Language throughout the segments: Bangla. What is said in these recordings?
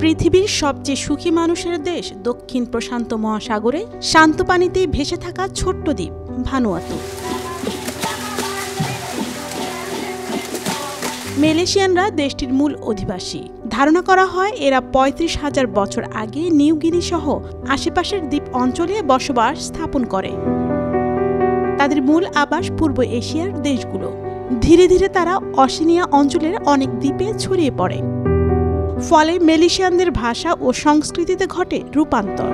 পৃথিবীর সবচেয়ে সুখী মানুষের দেশ দক্ষিণ প্রশান্ত মহাসাগরে শান্ত পানিতে ভেসে থাকা ছোট্ট দ্বীপ ভানুয়াতু। মালয়েশিয়ানরা দেশটির মূল অধিবাসী। ধারণা করা হয় এরা ৩৫,০০০ বছর আগে নিউ গিনি সহ আশেপাশের দ্বীপ অঞ্চলে বসবাস স্থাপন করে। তাদের মূল আবাস পূর্ব এশিয়ার দেশগুলো। ধীরে ধীরে তারা অসিনিয়া অঞ্চলের অনেক দ্বীপে ছড়িয়ে পড়ে। ফলে মালয়েশিয়ানদের ভাষা ও সংস্কৃতিতে ঘটে রূপান্তর।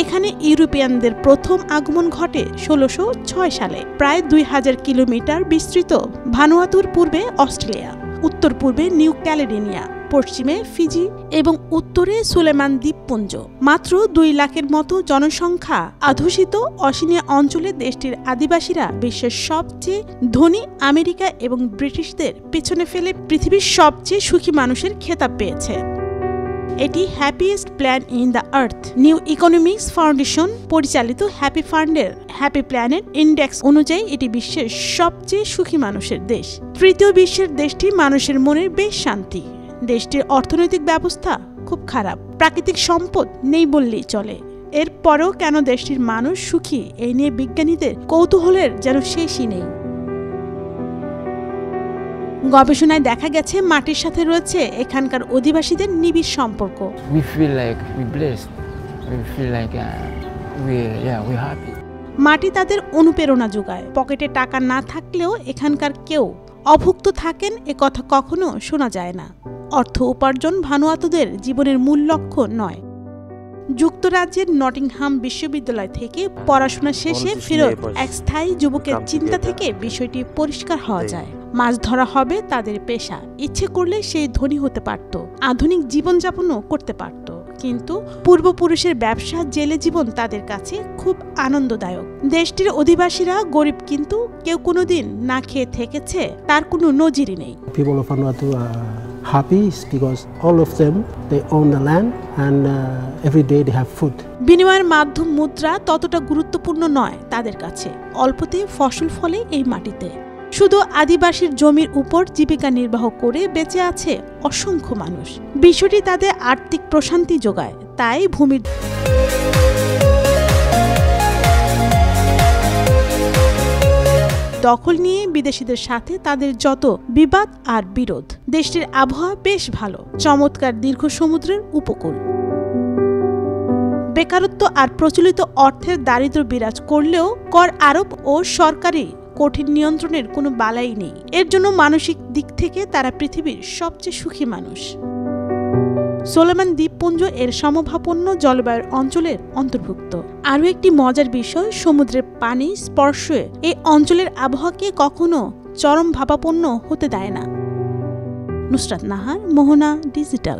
এখানে ইউরোপিয়ানদের প্রথম আগমন ঘটে ১৬০৬ সালে। প্রায় ২০০০ কিলোমিটার বিস্তৃত ভানুয়াতুর পূর্বে অস্ট্রেলিয়া, উত্তর পূর্বে নিউ ক্যালেডোনিয়া, পশ্চিমে ফিজি এবং উত্তরে সুলেমান দ্বীপপুঞ্জ। মাত্র ২ লাখের মতো জনসংখ্যা অধ্যুষিত অসিনিয়া অঞ্চলে দেশটির আদিবাসীরা বিশ্বের সবচেয়ে ধনী আমেরিকা এবং ব্রিটিশদের পেছনে ফেলে পৃথিবীর সবচেয়ে সুখী মানুষের খেতাব পেয়েছে। এটি happiest plan in the earth new economics foundation পরিচালিত হ্যাপি ফান্ডের হ্যাপি প্ল্যানেট ইন্ডেক্স অনুযায়ী এটি বিশ্বের সবচেয়ে সুখী মানুষের দেশ। তৃতীয় বিশ্বের দেশটি মানুষের মনের বেশ শান্তি। দেশটির অর্থনৈতিক ব্যবস্থা খুব খারাপ, প্রাকৃতিক সম্পদ নেই বললেই চলে। এরপরেও কেন দেশটির মানুষ সুখী এই নিয়ে বিজ্ঞানীদের কৌতূহলের যেন শেষই নেই। গবেষণায় দেখা গেছে মাটির সাথে রয়েছে এখানকার অধিবাসীদের নিবিড় সম্পর্ক। মাটি তাদের অনুপ্রেরণা যোগায়। পকেটে টাকা না থাকলেও এখানকার কেউ অভুক্ত থাকেন এ কথা কখনো শোনা যায় না। অর্থ উপার্জন ভানুয়াতুদের জীবনের মূল লক্ষ্য নয়। যুক্তরাজ্যের নটিংহাম বিশ্ববিদ্যালয় থেকে পড়াশোনা শেষে ফেরত এক স্থায়ী যুবকের চিন্তা থেকে বিষয়টি পরিষ্কার হওয়া যায়। মাছ ধরা হবে তাদের পেশা। ইচ্ছে করলে সেই ধনী হতে পারত, আধুনিক জীবনযাপনও করতে পারত। কিন্তু পূর্বপুরুষের ব্যবসা জেলে জীবন তাদের কাছে খুব আনন্দদায়ক। দেশটির অধিবাসীরা গরিব, কিন্তু কেউ কোনোদিন না খেয়ে থেকেছে তার কোনো নজিরই নেই। People of Vanuatu are happy because all of them they own the land and every day they have food. বিনিময়ের মাধ্যম মুদ্রা ততটা গুরুত্বপূর্ণ নয় তাদের কাছে। অল্পতে ফসল ফলে এই মাটিতে। শুধু আদিবাসীর জমির উপর জীবিকা নির্বাহ করে বেঁচে আছে অসংখ্য মানুষ। বিষয়টি তাদের আর্থিক প্রশান্তি যোগায়। তাই ভূমির দখল নিয়ে বিদেশিদের সাথে তাদের যত বিবাদ আর বিরোধ। দেশটির আবহাওয়া বেশ ভালো, চমৎকার দীর্ঘ সমুদ্রের উপকূল। বেকারত্ব আর প্রচলিত অর্থের দারিদ্র্য বিরাজ করলেও কর আরোপ ও সরকারি কঠিন নিয়ন্ত্রণের কোনো বালাই নেই। এর জন্য মানসিক দিক থেকে তারা পৃথিবীর সবচেয়ে সুখী মানুষ। সোলোমন দ্বীপপুঞ্জ এর সমভাবাপন্ন জলবায়ুর অঞ্চলের অন্তর্ভুক্ত। আরও একটি মজার বিষয়, সমুদ্রের পানি স্পর্শে এই অঞ্চলের আবহাওয়াকে কখনো চরম ভাবাপন্ন হতে দেয় না। নুসরাত নাহার, মোহনা ডিজিটাল।